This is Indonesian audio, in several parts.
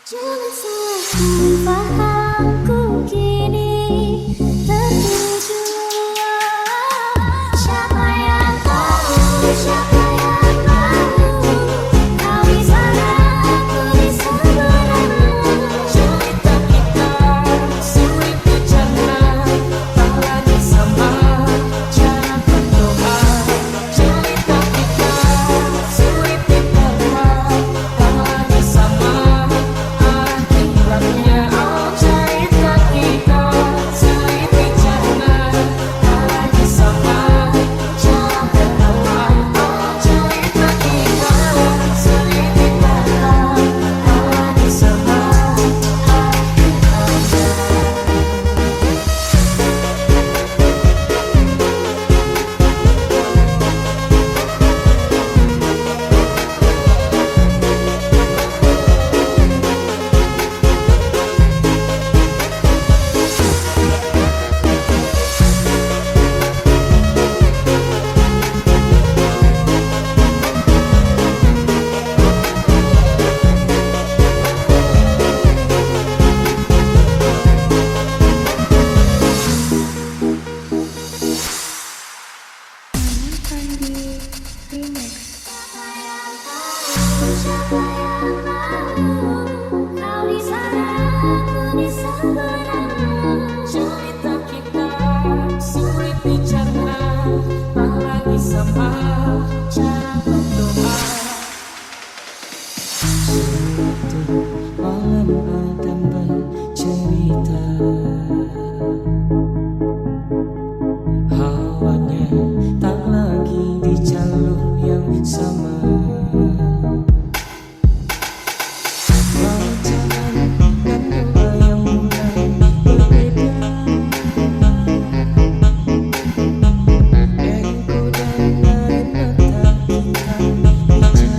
Jangan salahkan fahamku kini tertujuan. Siapa yang tahu, siapa yang mahu, kau di sana, aku di seberang. Cerita kita sulit dicerna, tak lagi sama cara berdoa. Cerita kita sulit diterima, tak lagi sama akhiratnya. Oh, cerita kita sulit dicerna, tak lagi sama cara berdoa. Oh, cerita kita sulit diterima, tak lagi sama Siapa yang mahu, kau di sana, aku di seberang. cerita kita sulit dicerna, tak lagi sama cara berdoa. Suatu malam Adam bercerita, hawanya tak lagi di jalur yang sama. Mau jalan dan doa yang mulai berbeda. Dengku dan air mata kita bicara.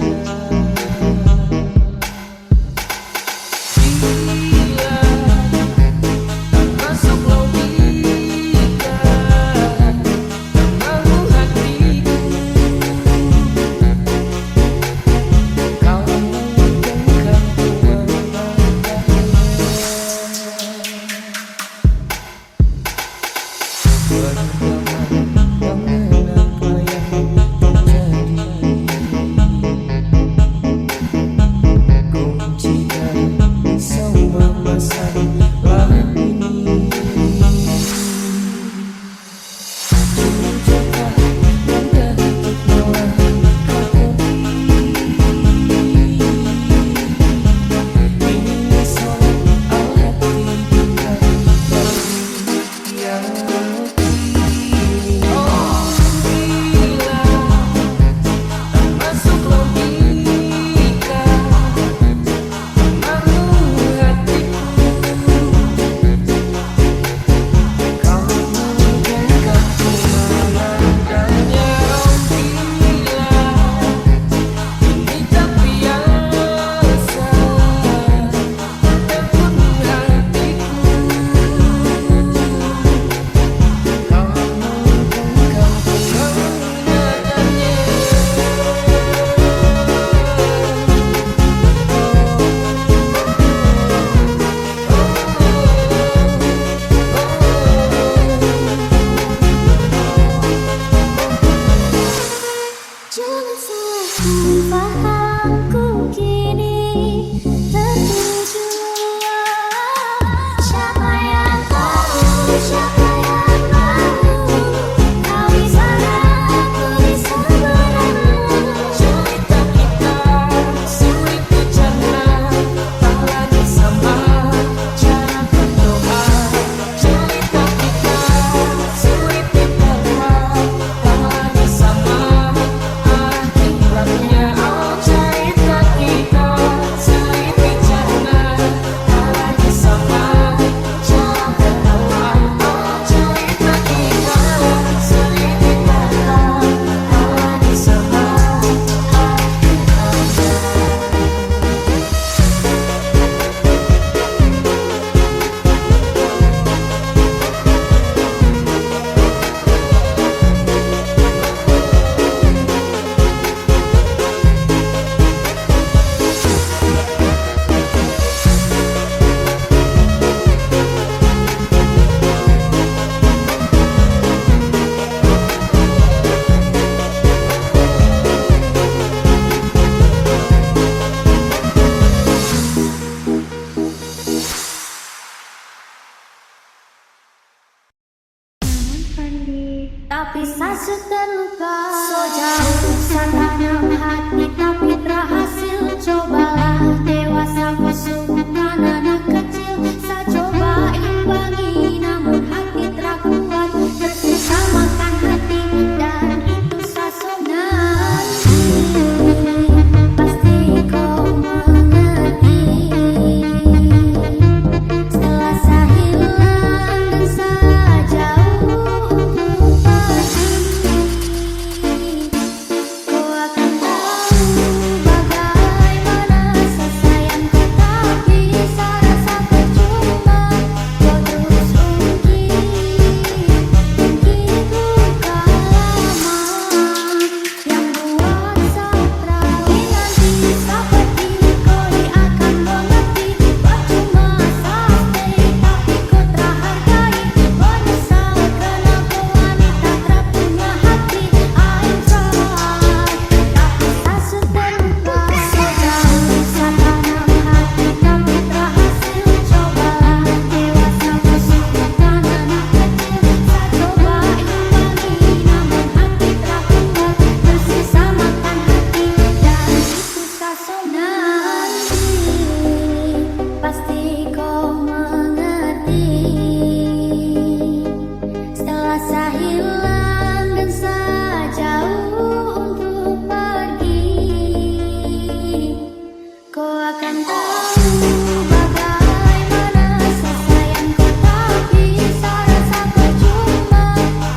akan tahu bagaimana sayang kau, tapi rasa percuma.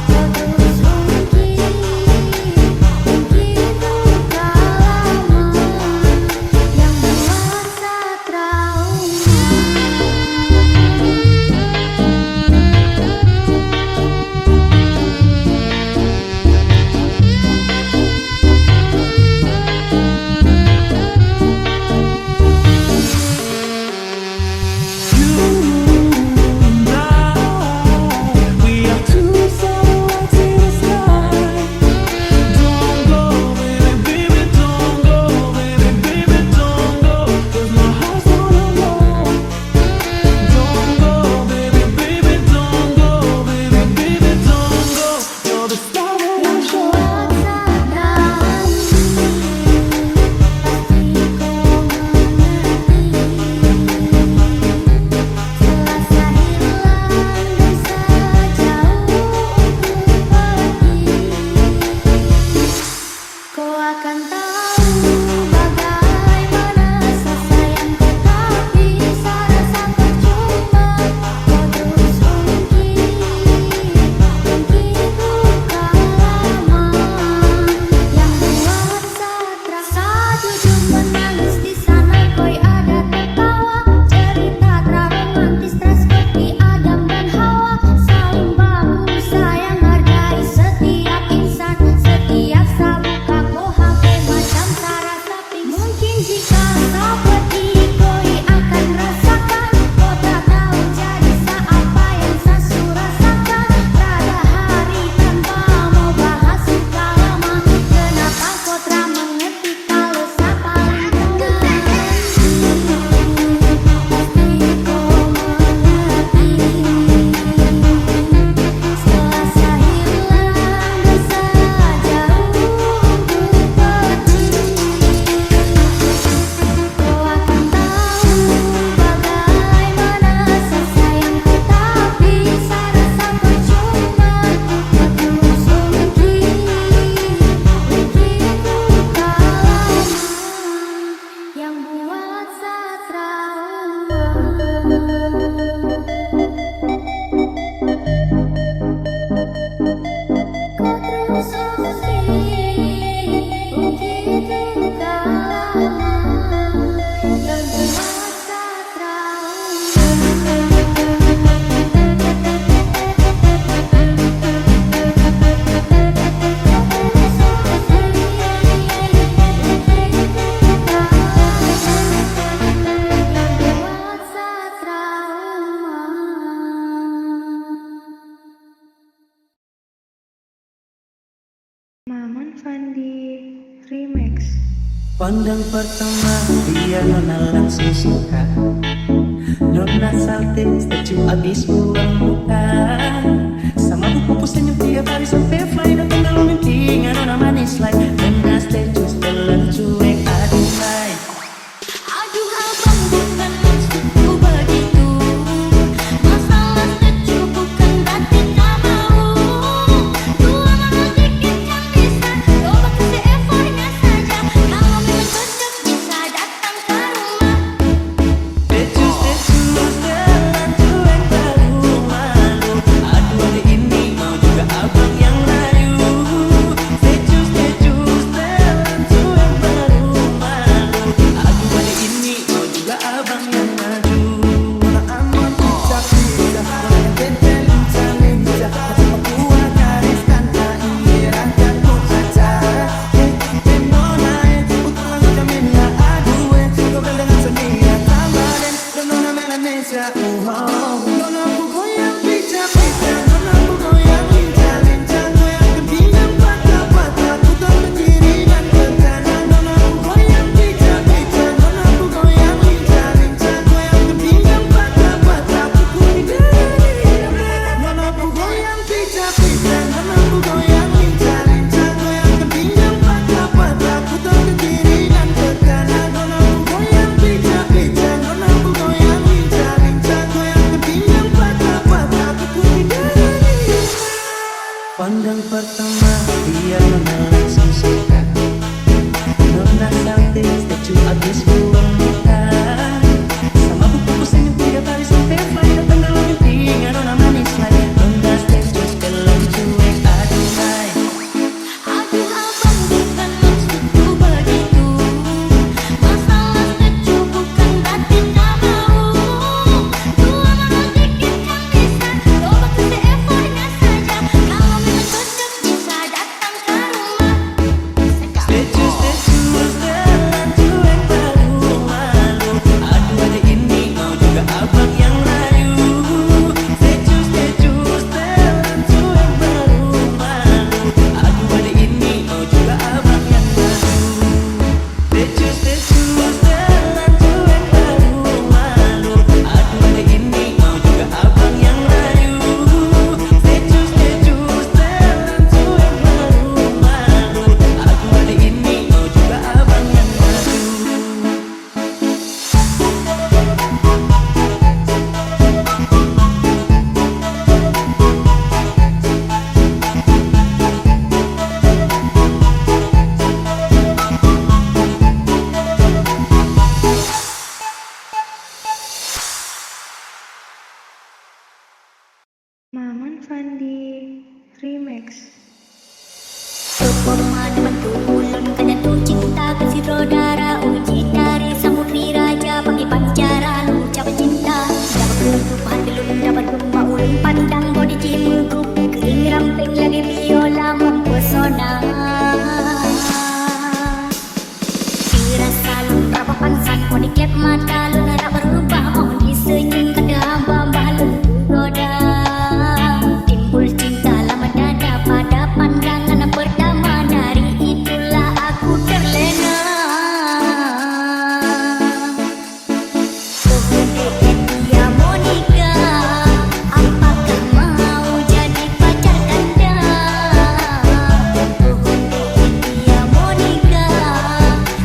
Kau terus ungkit begitu lama yang merasa trauma. Maman Fandi Remix. Pandang pertama dia nona langsung suka. Nona salting statue abis buang muka. Sama buku senyum tiap hari sampai fly. Datang dalam mimpi nona manis like. Nona statue setelan cuek aduh hai. Aduh abang bukan maksudku begitu. Masalah statue bukan berarti tak mau. Dua nama dikit yang bisa. Coba kasih effortnya saja. Kalau memang cocok bisa datang ke rumah. Statue setelan cuek baru malu. Aduh hari ini mau juga abang yang layu. Statue setelan cuek baru koma depan tulun kan jatuh cinta kasih saudara uji dari samudri raja pakai pancaran ucapan cinta dapat kelup hati lun dapat rumah ulun pandang body cimuku kering ramping lagi biola mempesona dirasa lun berapa pansan mau diklep mata lun harap berubah mau disenyum kada hamba lun goda timbul cinta lama dada pada pandangan pertama dari itulah aku terlena oh dia Monica apakah mau jadi pacar Anda oh dia Monica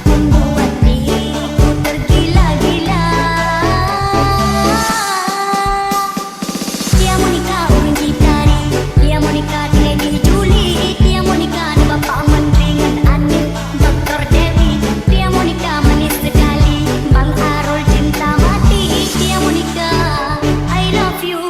membuat diriku tergila-gila dia Monica orang gitari dia Monica Lady Julie dia Monica ada bapak menteri dengan Anil Dr. Dewi dia Monica manis sekali Bang Arul cinta mati dia Monica I love you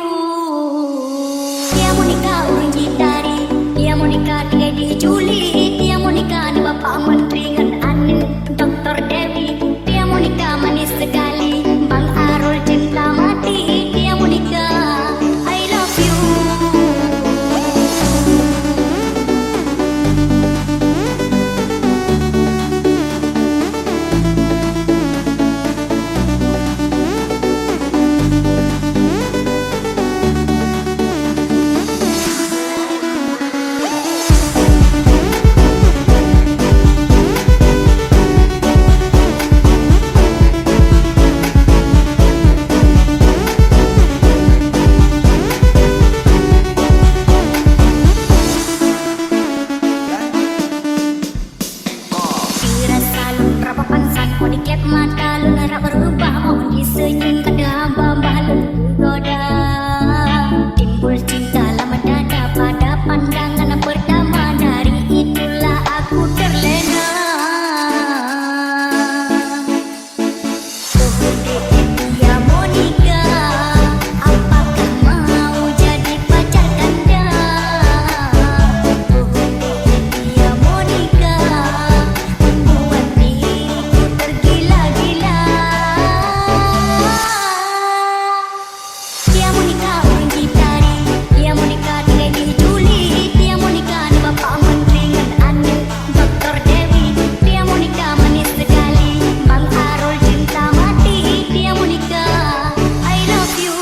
dia Monica orang gitari dia Monica Lady Julie dia Monica ada bapak menteri dengan Anil Dr. Dewi dia Monica manis sekali Bang Arul cinta mati dia Monica I love you dirasa lun berapa pansan mau diklep mata lun harap berubah mau disenyum kada hamba lun goda timbul cinta lama dada pada pandangan pertama dari itulah aku terlena oh dia Monica apakah mau jadi pacar Anda oh dia Monica membuat diriku tergila-gila dia Monica orang gitari dia Monica Lady Julie dia Monica ada bapak menteri dengan Anil Dr. Dewi dia Monica manis sekali Bang Arul cinta mati dia Monica I love you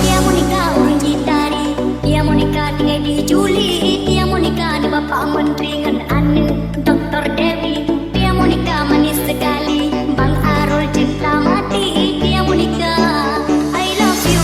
dia Monica orang gitari dia Monica Lady Julie dia Monica ada bapak menteri dengan Anil Dr. Dewi dia Monica manis sekali Bang Arul cinta mati dia Monica I love you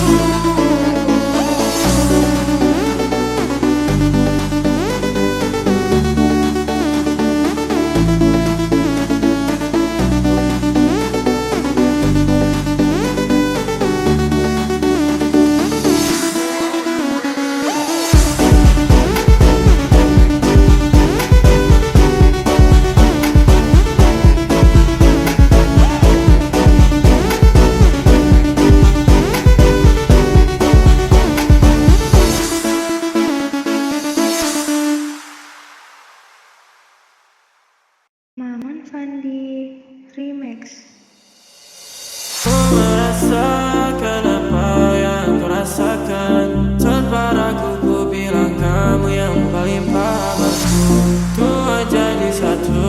Maman Fandi Remix. Ku merasakan apa yang kau rasakan tanpa ragu ku bilang kamu yang paling paham aku. Tua jadi satu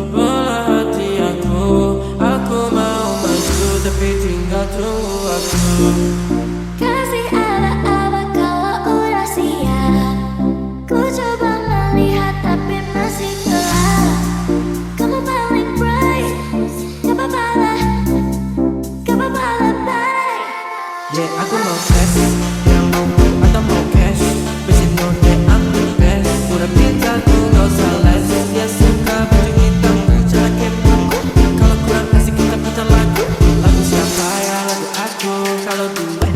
belah hati aku mau maju tapi tinggal tunggu aku. kasih ala-ala kalau udah siap ku coba melihat tapi masih gelap kamu paling bright gak apa-apa lah bye Yeah, aku mau flash, yang mau atau mau cash. But you know that I'm the best. Udah pintar ku gak usah les. Dia suka baju hitam, ku jaket buku. Kalau kurang kasih kita putar lagu. Lagu siapa ya lagu aku. Kalau duet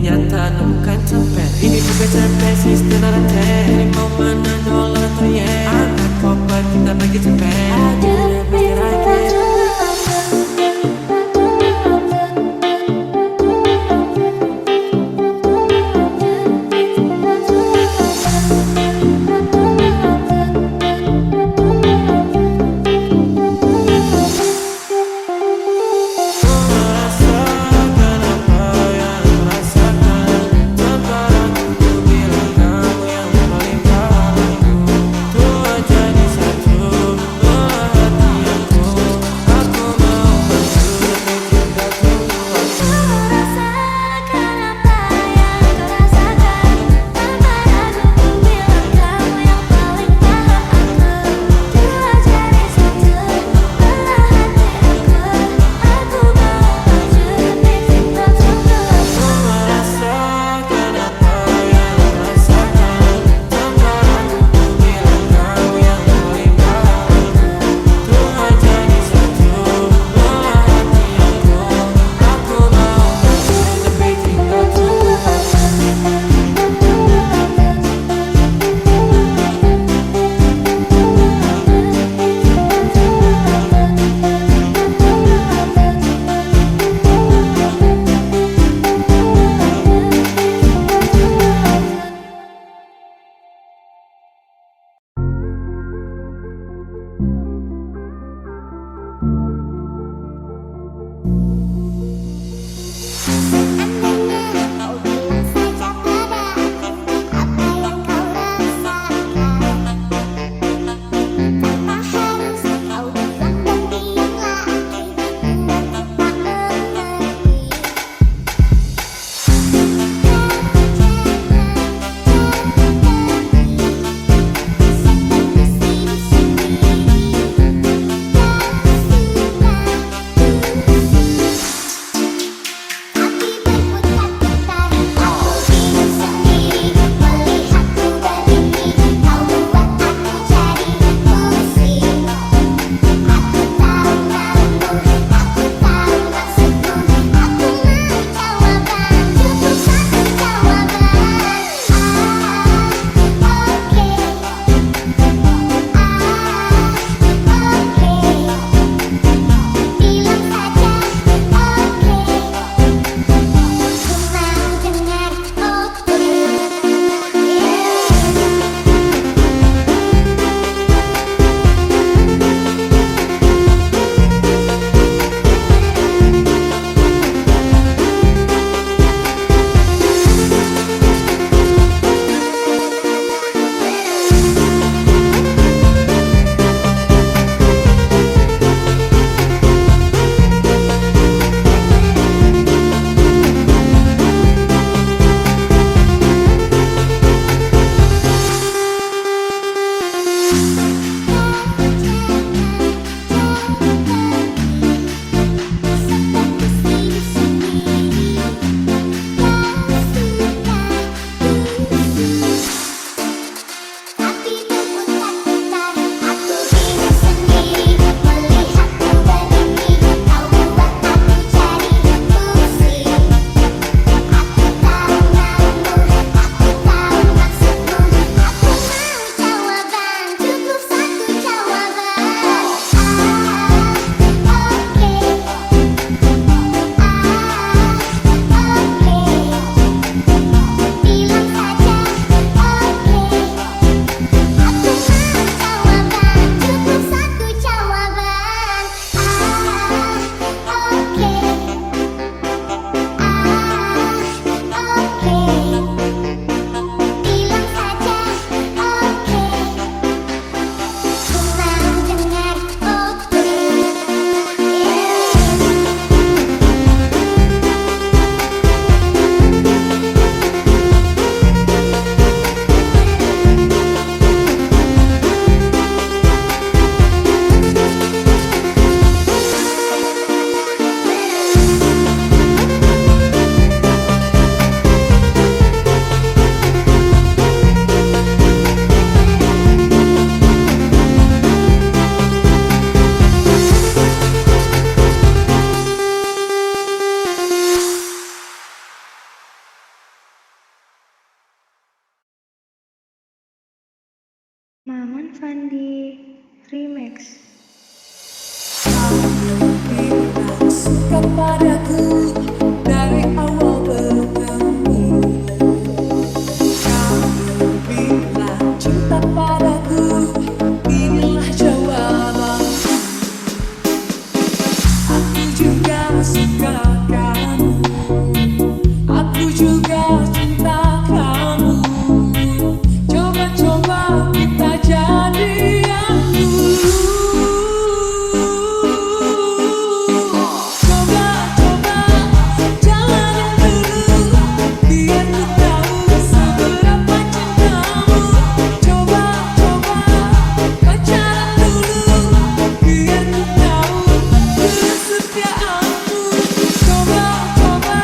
ternyata bukan copet. Ini bukan cepet, sistem narate. Ini mau mana dolar atau yen. Angkat koper, kita bagi cepet. Ada pesta Merasakan apa yang merasakan. Sekarang ku bilang kamu yang paling paham. Tua jadi satu, dua hati Maman Fandi Remix. Bilang suka padaku dari awal bertemu. Kamu bilang cinta padaku, inilah jawabanku. Aku juga suka kamu, aku juga cinta kamu. Coba-coba kita jadian dulu. Coba-coba jalanin dulu, biar ku tahu seberapa cintamu. Coba-coba pacaran dulu, biar ku tahu kesetiaanmu. Coba-coba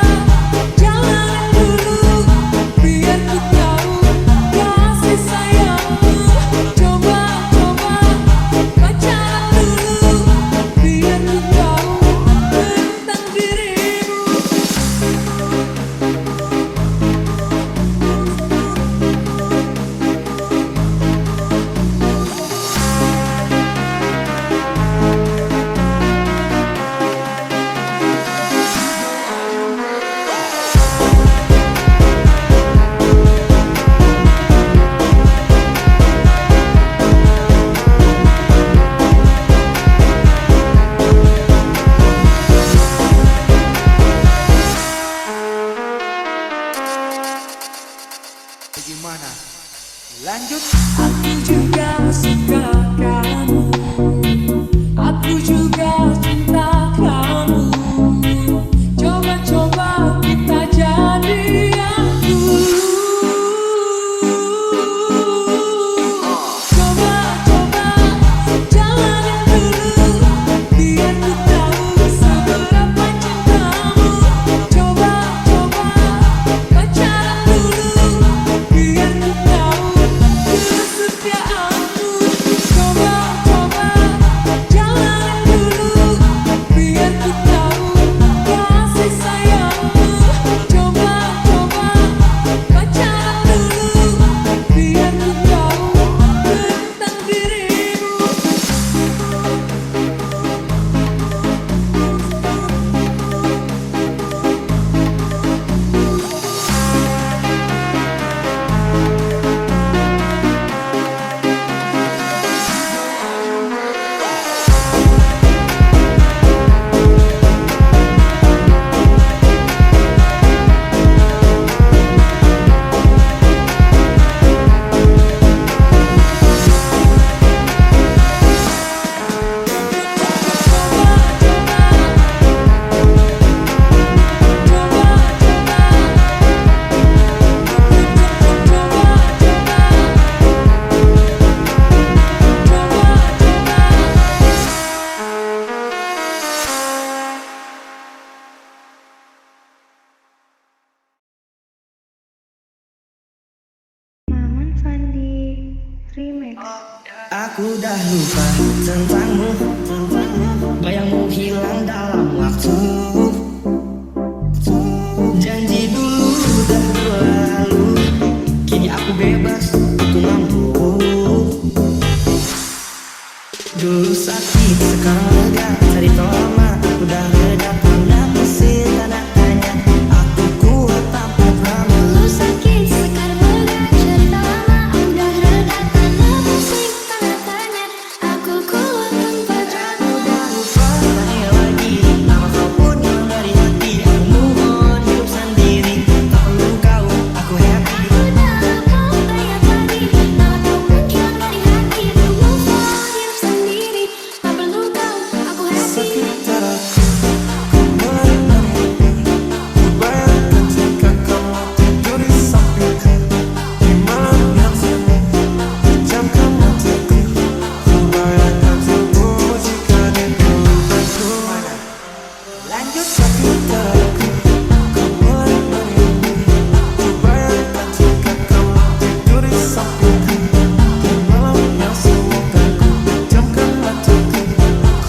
jalanin dulu, biar ku tahu kasih sayangmu. Coba-coba pacaran dulu, biar ku tahu tentang dirimu. Gimana? Lanjut. Aku juga suka kamu, aku juga cinta kamu. Coba-coba kita jadian dulu. Coba-coba jalanin dulu, biar ku tahu seberapa cintamu. Coba-coba pacaran dulu, biar ku tahu kesetiaanmu. Coba-coba jalanin dulu, biar ku tahu kasih sayangmu. Coba-coba pacaran dulu, biar ku tahu tentang dirimu. Maman Fandi Remix. Aku dah lupa tentangmu, bayangmu hilang dalam waktu. Janji dulu dah berlalu, kini aku bebas, aku mampu. Dulu sakit, sekarang lega, cerita lama udah reda. Pernah pusing, tanda tanya, aku kuat tanpa drama. Dulu sakit, sekarang lega, cerita lama udah reda. Tanda pusing, tanda tanya, aku kuat tanpa drama. Udah lupa, tanya lagi, nama kau pun hilang dari hati. Aku move on, hidup sendiri, tak perlu kau, aku happy. Aku dah kau bayar tadi, nama kau pun hilang dari hati. Aku move on, hidup sendiri, tak perlu kau, aku happy. Sekitar aku, kau menemaniku. Ku bayangkan jika kamu tidur di sampingku. Di malam yang sunyi, pejamkan mataku. Ku bayangkan tubuhmu jika di pelukku. Lanjut. Sekitar aku, kau menemaniku. Ku bayangkan jika kamu tidur di sampingku. Di malam yang sunyi, ku pejamkan mataku.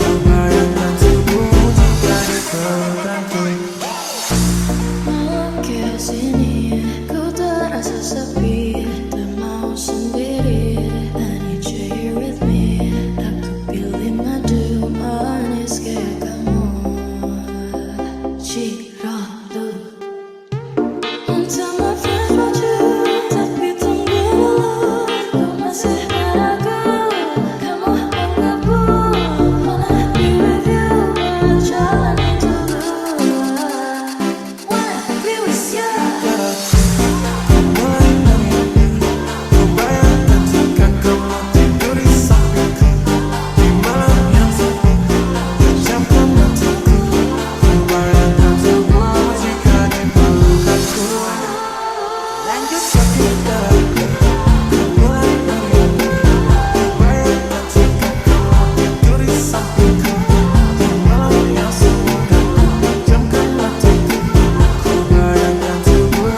Ku bayangkan tubuhmu jika di pelukku. Malam kesini, ku terasa sepi, tak mau sendiri. I need Jasa kita buat hari bayangkan jika kau tidur di sampingku di malam yang sunyi dan ku pejamkan mataku. Ku bayangkan tubuh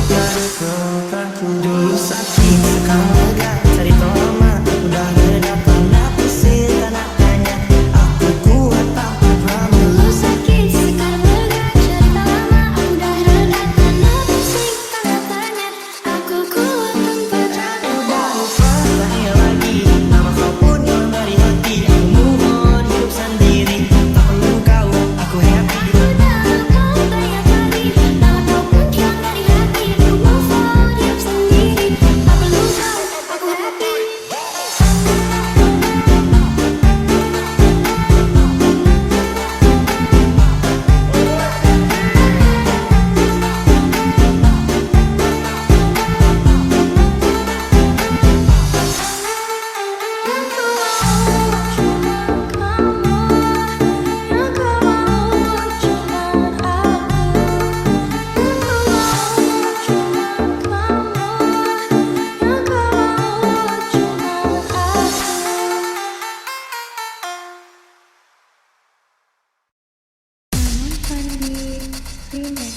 dari pelukanku. Dulu sakit, sekarang lega. Cerita lama udah reda, pernah pusing karena tanya. Aku kuat tanpa drama. Dulu sakit, sekarang lega. Cerita lama udah reda. Karena pusing, karena tanya. Aku kuat tanpa drama. Udah lupa, tanya lagi. Nama kau pun hilang dari hati. Aku move on, hidup sendiri. Tak perlu kau, aku happy. Aku tahu kau banyak kali. Nama kau pun hilang dari hati. Aku move on, hidup sendiri. Tak perlu kau, aku happy. Sandi Remix.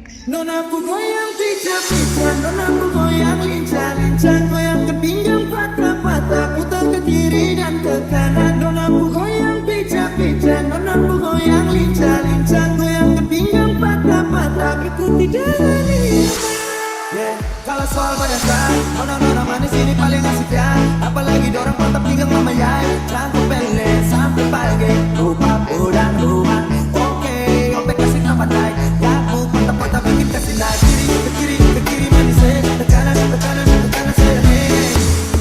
Nonaku goyang pincang-pincang, nonaku goyang lincah-lincah, goyang ke pinggang patah-patah, putar ke kiri dan ke kanan. Nonaku goyang pincang-pincang, nonaku goyang lincah-lincah, goyang ke pinggang patah-patah, ikuti jalan ini. Yeah, kalau soal bahasa, nona-nona manis ini paling asik ya. Apalagi dorang mantap pinggang mama ya. Rambut pendek sampai pagi, rumah dan rumah. Oke, oke kasih nama naik. Aku mantap-mantap bikin kasih naik. Ke kiri manis ke kanan saya nih.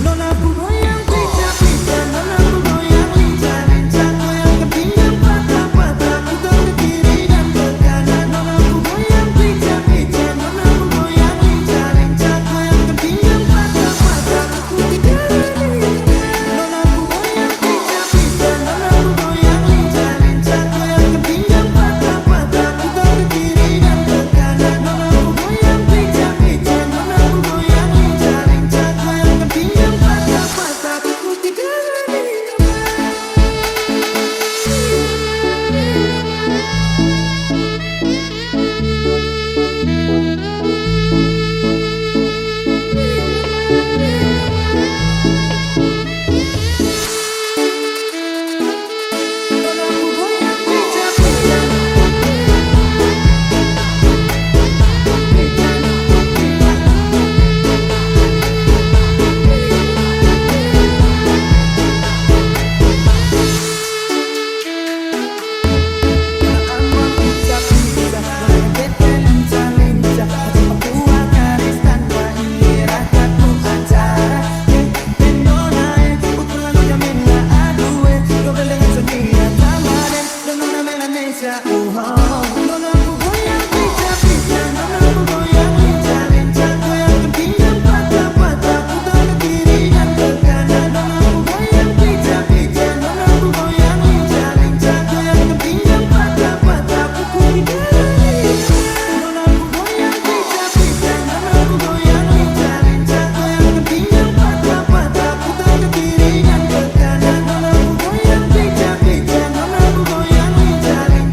Nona aku goyang pincang-pincang, nona aku goyang lincah-lincah, goyang ke pinggang patah-patah, putar ke kiri dan ke kanan. Nona aku goyang pincang-pincang, nona aku goyang lincah-lincah, goyang ke pinggang patah-patah, ikuti jalan ini. Nona aku goyang pincang-pincang, nona aku goyang lincah-lincah, goyang ke pinggang patah-patah, putar ke kiri dan ke kanan. Nona aku goyang pincang-pincang, nona aku goyang lincah-lincah, goyang ke pinggang patah-patah, ikuti jalan ini.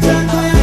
Goyang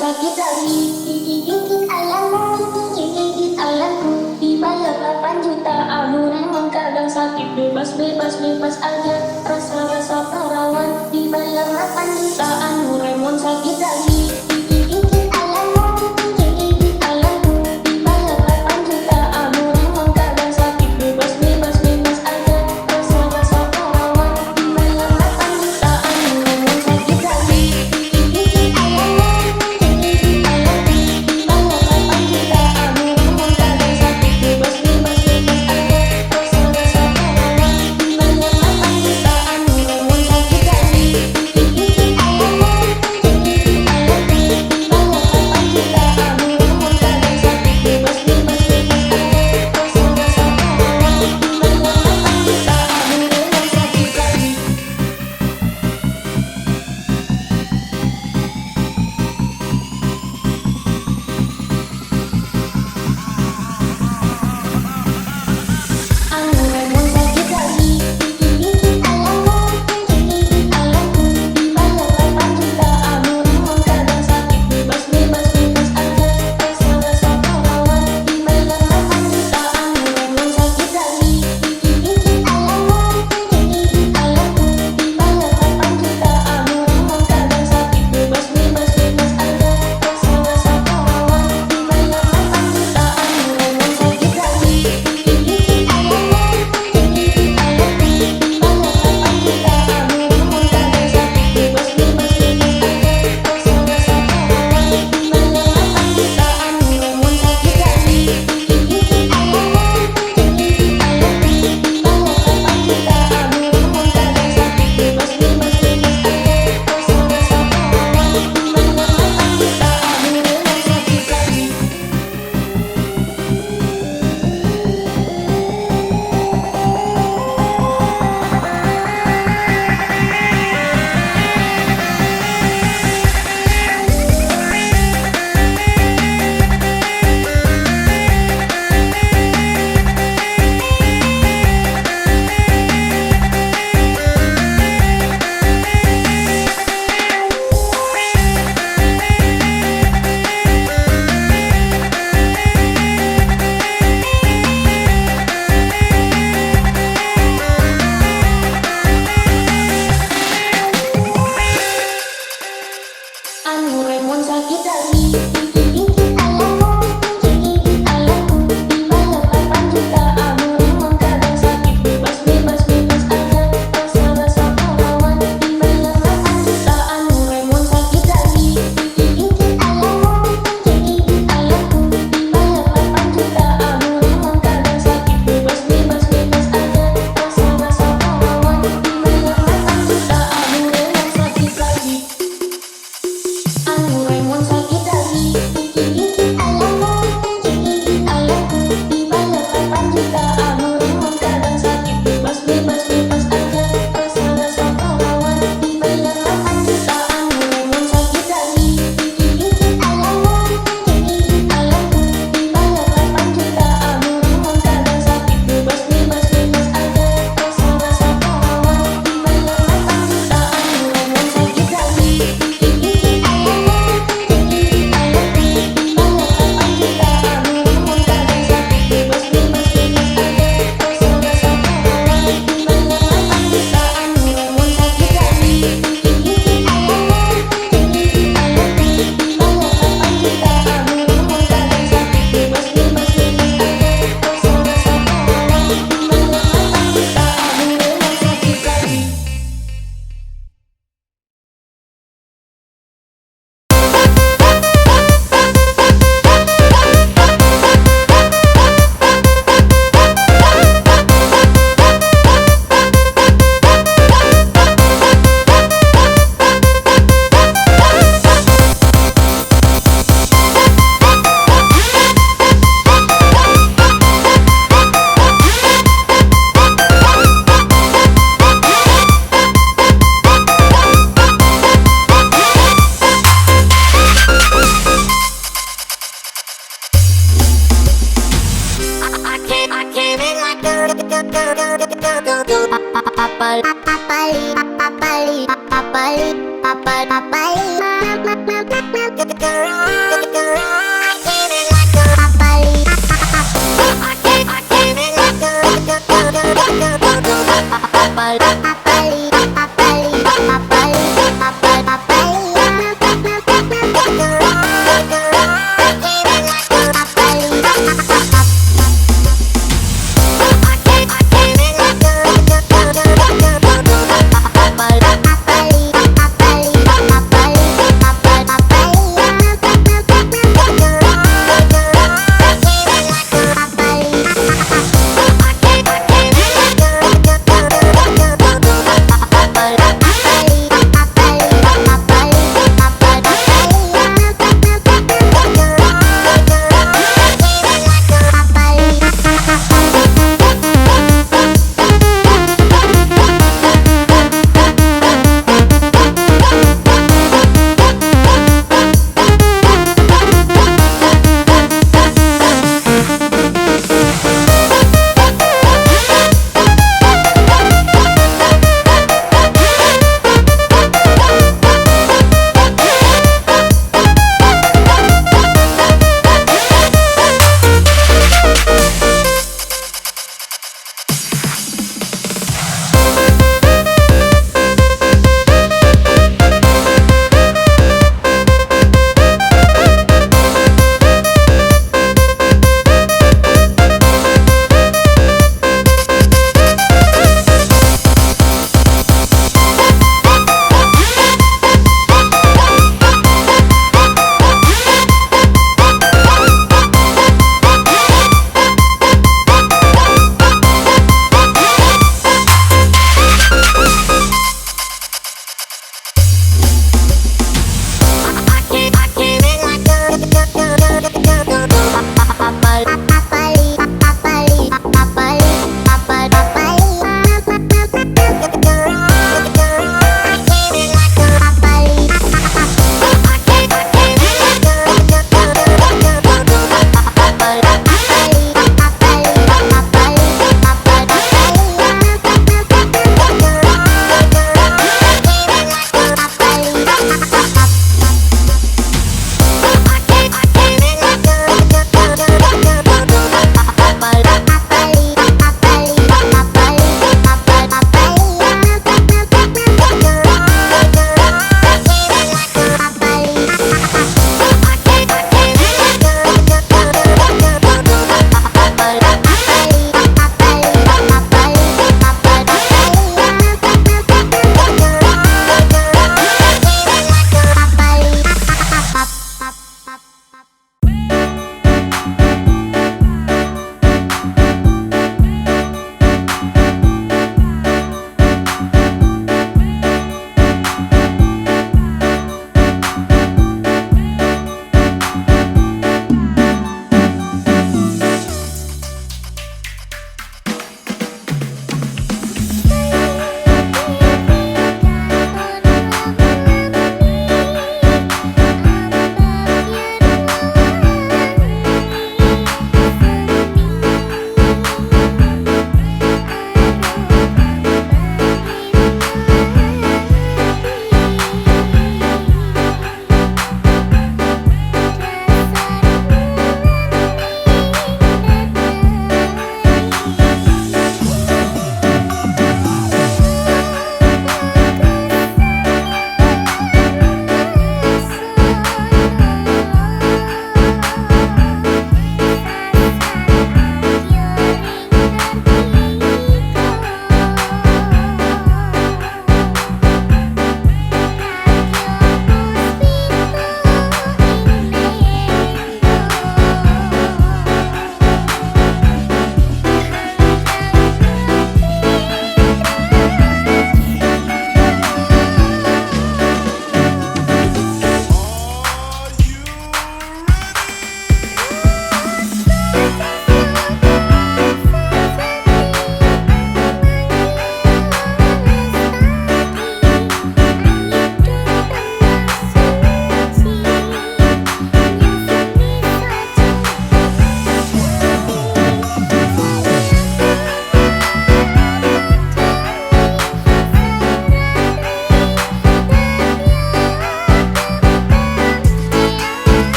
sakit hati. Gigit alamku, gigit alamku. Dibayar 8 juta, aduh emang kadang sakit. Bebas, bebas, bebas aja, rasa-rasa perawan. Dibayar 8 juta, anu remon sakit hati. Gigit alamku, gigit alamku. Dibayar 8 juta, aduh emang kadang sakit. Bebas, bebas, bebas aja, rasa-rasa perawan. Dibayar 8 juta, anu remon sakit hati. Gigit alamku, gigit alamku. Dibayar 8 juta, aduh emang kadang sakit. Bebas, bebas, bebas aja, rasa-rasa perawan. Dibayar 8 juta, anu remon sakit hati. Gigit alamku, gigit alamku. Dibayar 8 juta, aduh emang kadang sakit. Bebas, bebas, bebas aja, rasa-rasa perawan. Dibayar 8 juta, anu remon sakit hati. Anu remon sakit hati. Gigit alamku, gigit alamku. Dibayar 8 juta, anu remon kadang sakit. Bebas, bebas, bebas aja, rasa-rasa perawan. Dibayar 8 juta, anu remon sakit hati. Gigit alamku, gigit alamku. Dibayar 8 juta, anu remon kadang sakit. Bebas, bebas, bebas aja, rasa-rasa perawan. Dibayar 8 juta, anu remon sakit hati. Gigit alamku, gigit alamku. Dibayar 8 juta, anu remon kadang sakit. Bebas, bebas, bebas aja, rasa-rasa perawan. Dibayar 8 juta, anu remon sakit hati. Gigit alamku, gigit alamku. Dibayar 8 juta, anu remon kadang sakit. Bebas, bebas, bebas aja, rasa-rasa perawan. Dibayar 8 juta, anu remon sakit hati. Anu remon sakit hati. Gigit alamku, gigit alamku. Dibayar 8 juta, anu remon kadang sakit. Bebas, bebas, bebas aja, rasa-rasa perawan. Dibayar 8 juta, anu remon sakit hati. Gigit alamku, gigit alamku. Dibayar 8 juta, anu remon kadang sakit. Bebas, bebas, bebas aja, rasa-rasa perawan. Dibayar 8 juta, anu remon sakit hati. Anu remon sakit hati. Gigit alamku, gigit alamku. Dibayar 8 juta, anu remon kadang sakit. Bebas, bebas, bebas aja, rasa-rasa perawan. Dibayar 8 juta, anu remon sakit hati. Gigit alamku, gigit alamku. Dibayar 8 juta, anu remon kadang sakit. Bebas, bebas, bebas aja, rasa-rasa perawan. Dibayar 8 juta, anu remon sakit hati. Gigit alamku, gigit alamku. Dibayar 8 juta, anu remon kadang sakit. Bebas, bebas, bebas aja, rasa-rasa perawan. Dibayar 8 juta, anu remon sakit hati. Gigit alamku, gigit alamku. Dibayar 8 juta, anu remon kadang sakit. Bebas, bebas, bebas aja, rasa-rasa perawan. Dibayar 8 juta, anu remon sakit hati. Papali,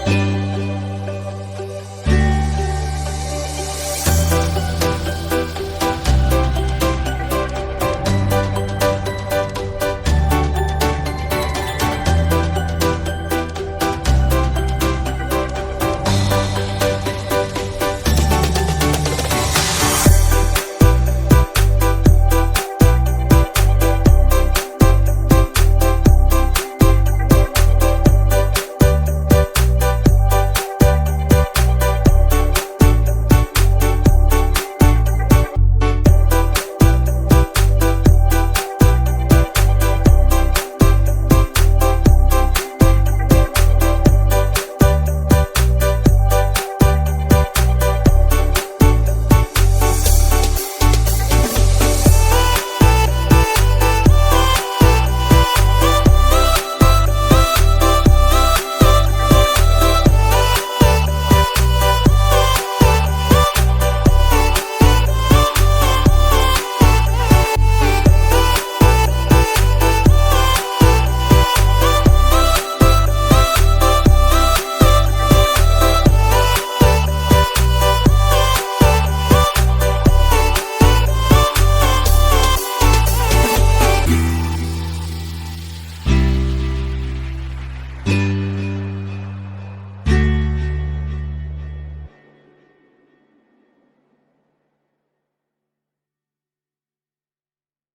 Detik